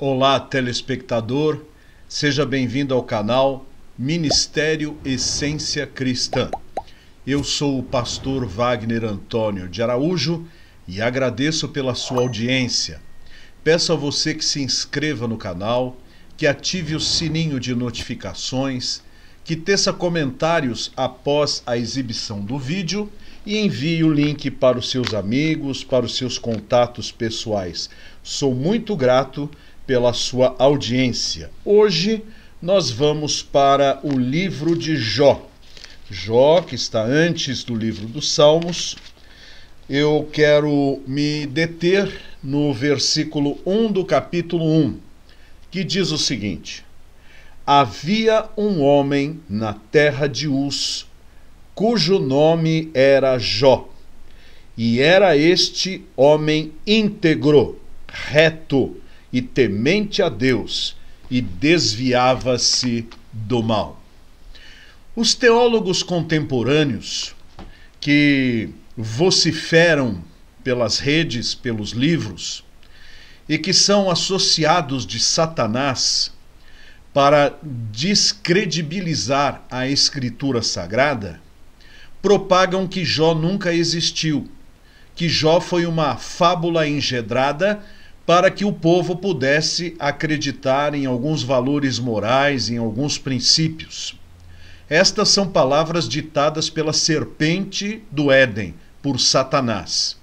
Olá, telespectador, seja bem-vindo ao canal Ministério Essência Cristã. Eu sou o pastor Wagner Antônio de Araújo e agradeço pela sua audiência. Peço a você que se inscreva no canal, que ative o sininho de notificações, que teça comentários após a exibição do vídeo e envie o link para os seus amigos, para os seus contatos pessoais. Sou muito grato pela sua audiência. Hoje nós vamos para o livro de Jó. Jó, que está antes do livro dos Salmos. Eu quero me deter no versículo 1 do capítulo 1, que diz o seguinte: Havia um homem na terra de Uz, cujo nome era Jó, e era este homem íntegro, reto e temente a Deus, e desviava-se do mal. Os teólogos contemporâneos que vociferam pelas redes, pelos livros, e que são associados de Satanás para descredibilizar a Escritura Sagrada, propagam que Jó nunca existiu, que Jó foi uma fábula engedrada para que o povo pudesse acreditar em alguns valores morais, em alguns princípios. Estas são palavras ditadas pela serpente do Éden, por Satanás.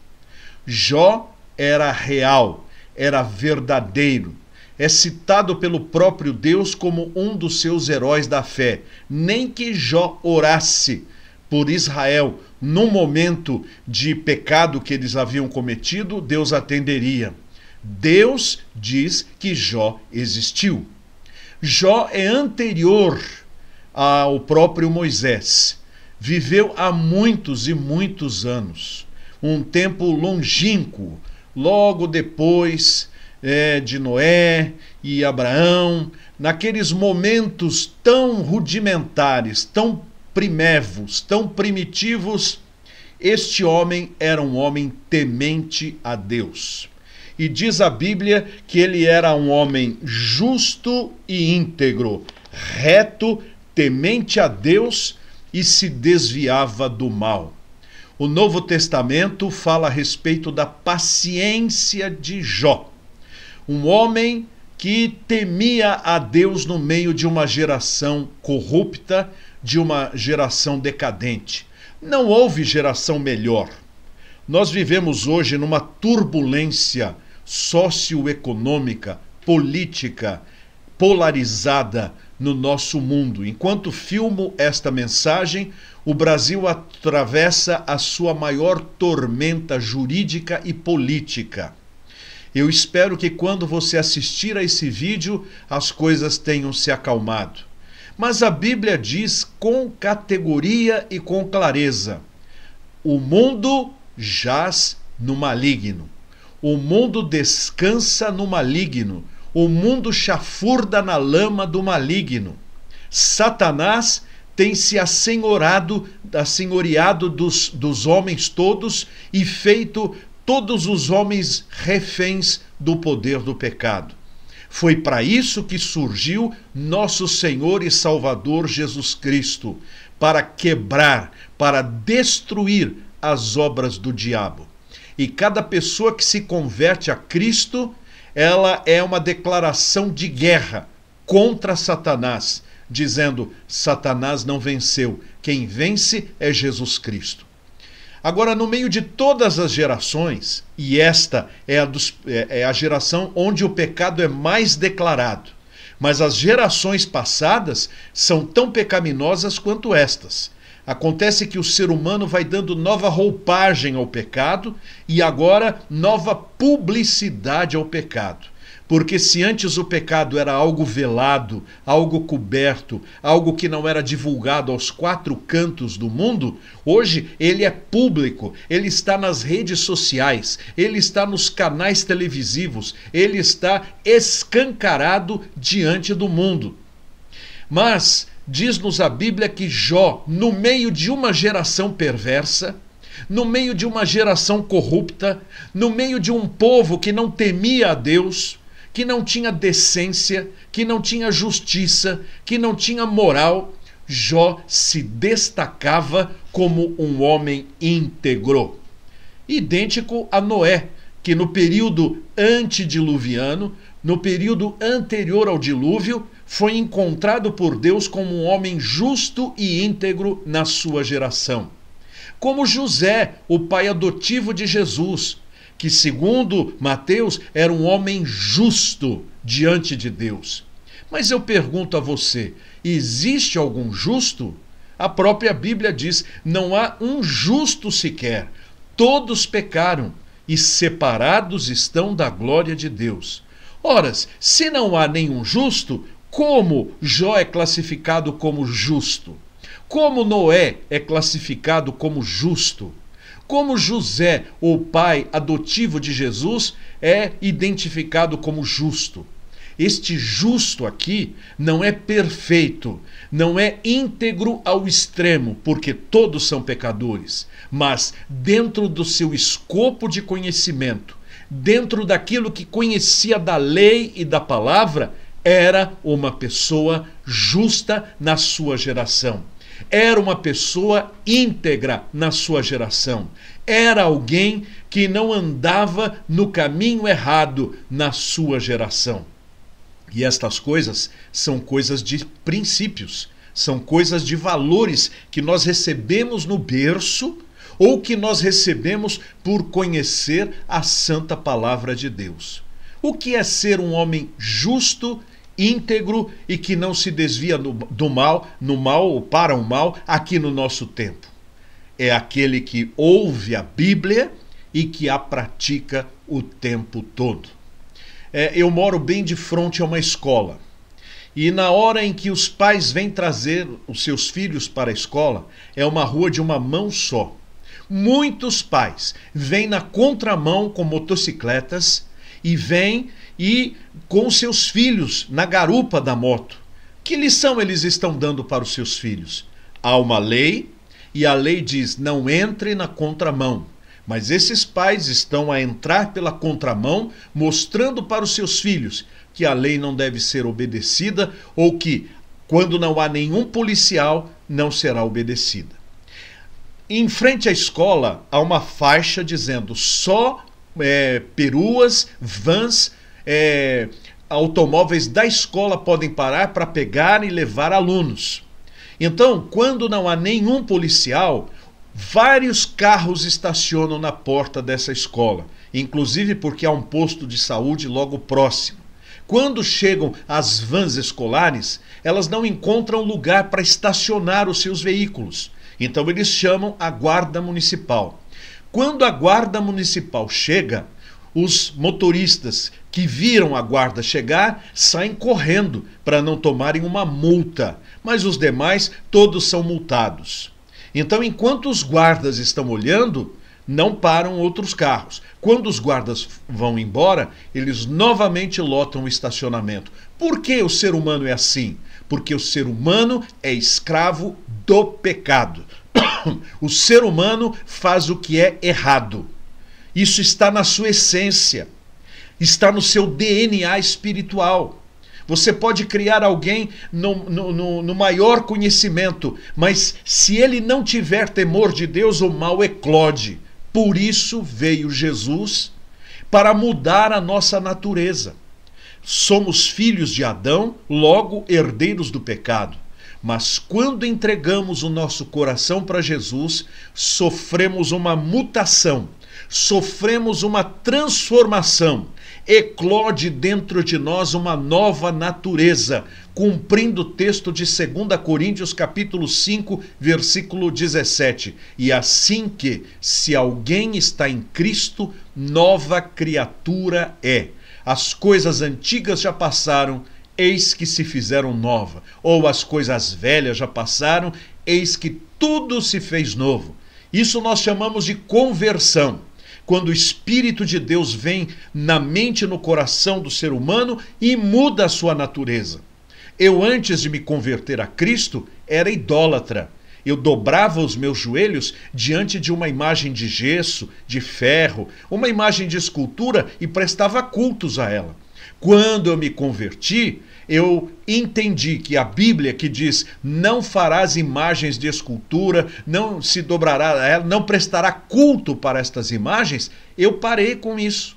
Jó era real, era verdadeiro. É citado pelo próprio Deus como um dos seus heróis da fé. Nem que Jó orasse por Israel no momento de pecado que eles haviam cometido, Deus atenderia. Deus diz que Jó existiu. Jó é anterior ao próprio Moisés. Viveu há muitos e muitos anos. Um tempo longínquo, logo depois de Noé e Abraão, naqueles momentos tão rudimentares, tão primevos, tão primitivos, este homem era um homem temente a Deus. E diz a Bíblia que ele era um homem justo e íntegro, reto, temente a Deus e se desviava do mal. O Novo Testamento fala a respeito da paciência de Jó. Um homem que temia a Deus no meio de uma geração corrupta, de uma geração decadente. Não houve geração melhor. Nós vivemos hoje numa turbulência socioeconômica, política, polarizada no nosso mundo. Enquanto filmo esta mensagem, o Brasil atravessa a sua maior tormenta jurídica e política. Eu espero que quando você assistir a esse vídeo, as coisas tenham se acalmado. Mas a Bíblia diz com categoria e com clareza: o mundo jaz no maligno. O mundo descansa no maligno. O mundo chafurda na lama do maligno. Satanás tem se assenhoreado dos homens todos e feito todos os homens reféns do poder do pecado. Foi para isso que surgiu nosso Senhor e Salvador Jesus Cristo, para quebrar, para destruir as obras do diabo. E cada pessoa que se converte a Cristo, ela é uma declaração de guerra contra Satanás, dizendo: Satanás não venceu, quem vence é Jesus Cristo. Agora, no meio de todas as gerações, e esta é a geração onde o pecado é mais declarado, mas as gerações passadas são tão pecaminosas quanto estas. Acontece que o ser humano vai dando nova roupagem ao pecado e agora nova publicidade ao pecado. Porque se antes o pecado era algo velado, algo coberto, algo que não era divulgado aos quatro cantos do mundo, hoje ele é público, ele está nas redes sociais, ele está nos canais televisivos, ele está escancarado diante do mundo. Mas diz-nos a Bíblia que Jó, no meio de uma geração perversa, no meio de uma geração corrupta, no meio de um povo que não temia a Deus, que não tinha decência, que não tinha justiça, que não tinha moral, Jó se destacava como um homem íntegro. Idêntico a Noé, que no período antediluviano, no período anterior ao dilúvio, foi encontrado por Deus como um homem justo e íntegro na sua geração. Como José, o pai adotivo de Jesus, que segundo Mateus era um homem justo diante de Deus. Mas eu pergunto a você, existe algum justo? A própria Bíblia diz, não há um justo sequer. Todos pecaram e separados estão da glória de Deus. Ora, se não há nenhum justo, como Jó é classificado como justo? Como Noé é classificado como justo? Como José, o pai adotivo de Jesus, é identificado como justo? Este justo aqui não é perfeito, não é íntegro ao extremo, porque todos são pecadores, mas dentro do seu escopo de conhecimento, dentro daquilo que conhecia da lei e da palavra, era uma pessoa justa na sua geração. Era uma pessoa íntegra na sua geração. Era alguém que não andava no caminho errado na sua geração. E estas coisas são coisas de princípios, são coisas de valores que nós recebemos no berço ou que nós recebemos por conhecer a santa palavra de Deus. O que é ser um homem justo, íntegro e que não se desvia do mal, no mal ou para o mal, aqui no nosso tempo? É aquele que ouve a Bíblia e que a pratica o tempo todo. Eu moro bem de frente a uma escola. E na hora em que os pais vêm trazer os seus filhos para a escola, é uma rua de uma mão só. Muitos pais vêm na contramão com motocicletas e vêm com seus filhos na garupa da moto. Que lição eles estão dando para os seus filhos? Há uma lei e a lei diz, não entre na contramão. Mas esses pais estão a entrar pela contramão, mostrando para os seus filhos que a lei não deve ser obedecida ou que, quando não há nenhum policial, não será obedecida. Em frente à escola, há uma faixa dizendo só peruas, vans, automóveis da escola podem parar para pegar e levar alunos. Então, quando não há nenhum policial, vários carros estacionam na porta dessa escola, inclusive porque há um posto de saúde logo próximo. Quando chegam as vans escolares, elas não encontram lugar para estacionar os seus veículos. Então eles chamam a guarda municipal. Quando a guarda municipal chega, os motoristas que viram a guarda chegar saem correndo para não tomarem uma multa, mas os demais todos são multados. Então, enquanto os guardas estão olhando, não param outros carros. Quando os guardas vão embora, eles novamente lotam o estacionamento. Por que o ser humano é assim? Porque o ser humano é escravo do pecado. O ser humano faz o que é errado. Isso está na sua essência, está no seu DNA espiritual. Você pode criar alguém no maior conhecimento, mas se ele não tiver temor de Deus, o mal eclode. Por isso veio Jesus, para mudar a nossa natureza. Somos filhos de Adão, logo herdeiros do pecado. Mas quando entregamos o nosso coração para Jesus, sofremos uma mutação, sofremos uma transformação. Eclode dentro de nós uma nova natureza, cumprindo o texto de 2 Coríntios capítulo 5, versículo 17. E assim que, se alguém está em Cristo, nova criatura é. As coisas antigas já passaram, eis que se fizeram nova. Ou as coisas velhas já passaram, eis que tudo se fez novo. Isso nós chamamos de conversão. Quando o Espírito de Deus vem na mente e no coração do ser humano e muda a sua natureza. Eu, antes de me converter a Cristo, era idólatra. Eu dobrava os meus joelhos diante de uma imagem de gesso, de ferro, uma imagem de escultura e prestava cultos a ela. Quando eu me converti, eu entendi que a Bíblia que diz não farás imagens de escultura, não se dobrará, não prestará culto para estas imagens, eu parei com isso.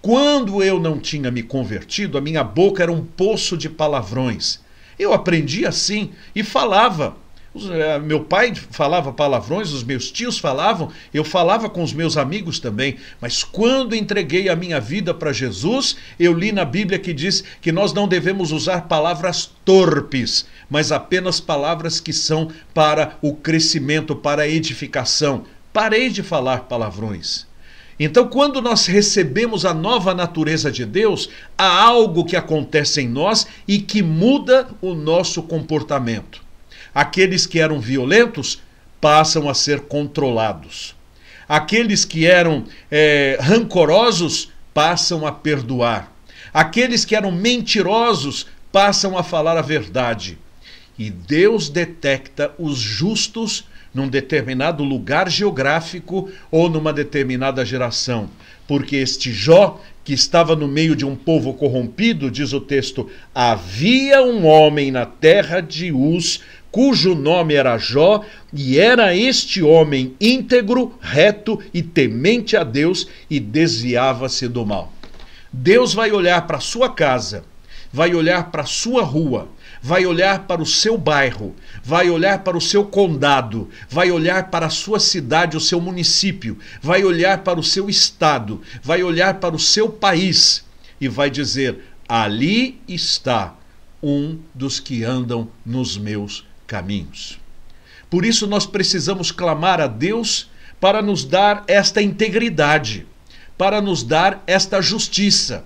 Quando eu não tinha me convertido, a minha boca era um poço de palavrões. Eu aprendi assim e falava. Meu pai falava palavrões, os meus tios falavam, eu falava com os meus amigos também. Mas quando entreguei a minha vida para Jesus, eu li na Bíblia que diz que nós não devemos usar palavras torpes, mas apenas palavras que são para o crescimento, para a edificação. Parei de falar palavrões. Então, quando nós recebemos a nova natureza de Deus, há algo que acontece em nós e que muda o nosso comportamento. Aqueles que eram violentos passam a ser controlados. Aqueles que eram rancorosos passam a perdoar. Aqueles que eram mentirosos passam a falar a verdade. E Deus detecta os justos num determinado lugar geográfico ou numa determinada geração. Porque este Jó, que estava no meio de um povo corrompido, diz o texto, havia um homem na terra de Uz, cujo nome era Jó, e era este homem íntegro, reto e temente a Deus, e desviava-se do mal. Deus vai olhar para a sua casa, vai olhar para a sua rua, vai olhar para o seu bairro, vai olhar para o seu condado, vai olhar para a sua cidade, o seu município, vai olhar para o seu estado, vai olhar para o seu país e vai dizer: ali está um dos que andam nos meus caminhos. Por isso nós precisamos clamar a Deus para nos dar esta integridade, para nos dar esta justiça,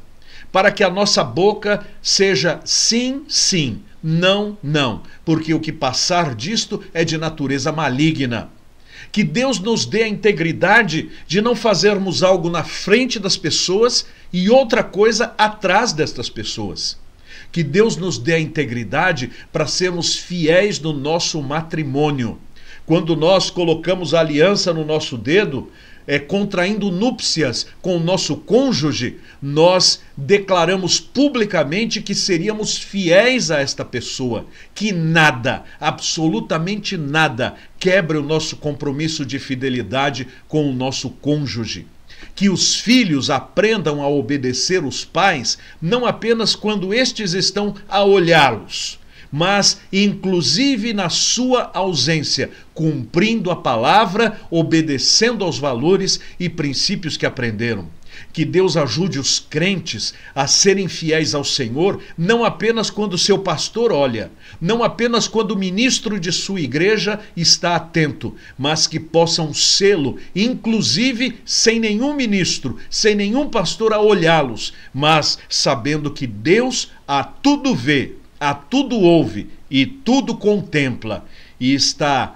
para que a nossa boca seja sim, sim, não, não, porque o que passar disto é de natureza maligna. Que Deus nos dê a integridade de não fazermos algo na frente das pessoas e outra coisa atrás destas pessoas. Que Deus nos dê a integridade para sermos fiéis no nosso matrimônio. Quando nós colocamos a aliança no nosso dedo, contraindo núpcias com o nosso cônjuge, nós declaramos publicamente que seríamos fiéis a esta pessoa, que nada, absolutamente nada, quebre o nosso compromisso de fidelidade com o nosso cônjuge. Que os filhos aprendam a obedecer os pais, não apenas quando estes estão a olhá-los, mas inclusive na sua ausência, cumprindo a palavra, obedecendo aos valores e princípios que aprenderam. Que Deus ajude os crentes a serem fiéis ao Senhor, não apenas quando seu pastor olha, não apenas quando o ministro de sua igreja está atento, mas que possam sê-lo, inclusive sem nenhum ministro, sem nenhum pastor a olhá-los, mas sabendo que Deus a tudo vê, a tudo ouve e tudo contempla e está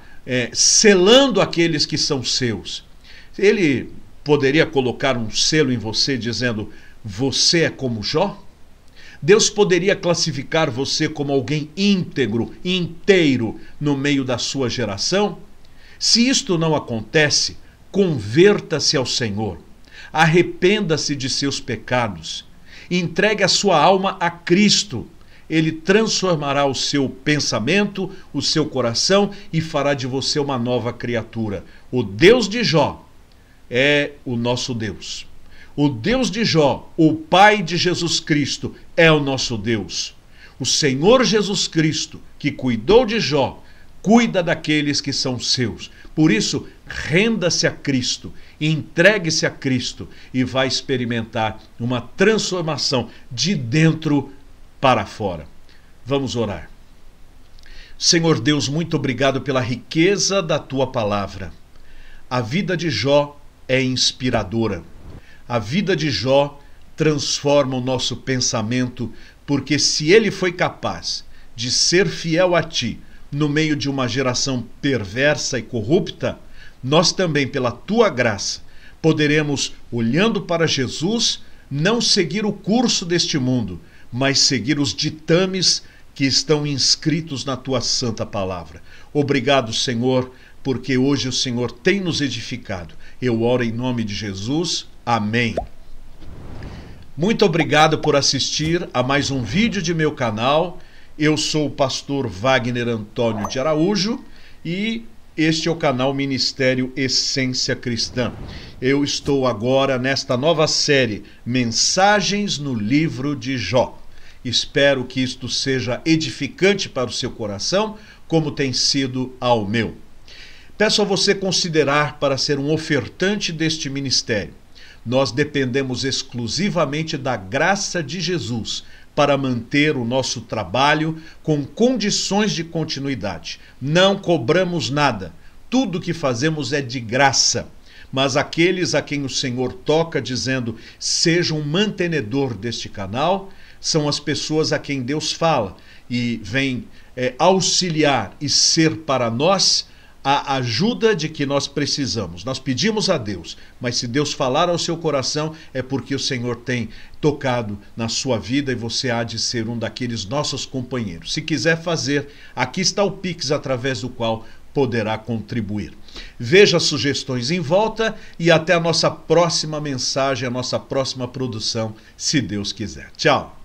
selando aqueles que são seus. Ele poderia colocar um selo em você dizendo: você é como Jó? Deus poderia classificar você como alguém íntegro, inteiro no meio da sua geração? Se isto não acontece, converta-se ao Senhor, arrependa-se de seus pecados, entregue a sua alma a Cristo. Ele transformará o seu pensamento, o seu coração e fará de você uma nova criatura. O Deus de Jó é o nosso Deus. O Deus de Jó, o Pai de Jesus Cristo, é o nosso Deus. O Senhor Jesus Cristo, que cuidou de Jó, cuida daqueles que são seus. Por isso, renda-se a Cristo, entregue-se a Cristo e vai experimentar uma transformação de dentro para fora. Vamos orar. Senhor Deus, muito obrigado pela riqueza da tua palavra. A vida de Jó é inspiradora. A vida de Jó transforma o nosso pensamento, porque se ele foi capaz de ser fiel a ti no meio de uma geração perversa e corrupta, nós também, pela tua graça, poderemos, olhando para Jesus, não seguir o curso deste mundo, mas seguir os ditames que estão inscritos na tua santa palavra. Obrigado, Senhor, porque hoje o Senhor tem nos edificado. Eu oro em nome de Jesus. Amém. Muito obrigado por assistir a mais um vídeo de meu canal. Eu sou o pastor Wagner Antônio de Araújo e este é o canal Ministério Essência Cristã. Eu estou agora nesta nova série, Mensagens no Livro de Jó. Espero que isto seja edificante para o seu coração, como tem sido ao meu. Peço a você considerar para ser um ofertante deste ministério. Nós dependemos exclusivamente da graça de Jesus para manter o nosso trabalho com condições de continuidade. Não cobramos nada. Tudo que fazemos é de graça. Mas aqueles a quem o Senhor toca dizendo, seja um mantenedor deste canal, são as pessoas a quem Deus fala e vem auxiliar e ser para nós a ajuda de que nós precisamos. Nós pedimos a Deus, mas se Deus falar ao seu coração, é porque o Senhor tem tocado na sua vida e você há de ser um daqueles nossos companheiros. Se quiser fazer, aqui está o Pix através do qual poderá contribuir. Veja as sugestões em volta e até a nossa próxima mensagem, a nossa próxima produção, se Deus quiser. Tchau!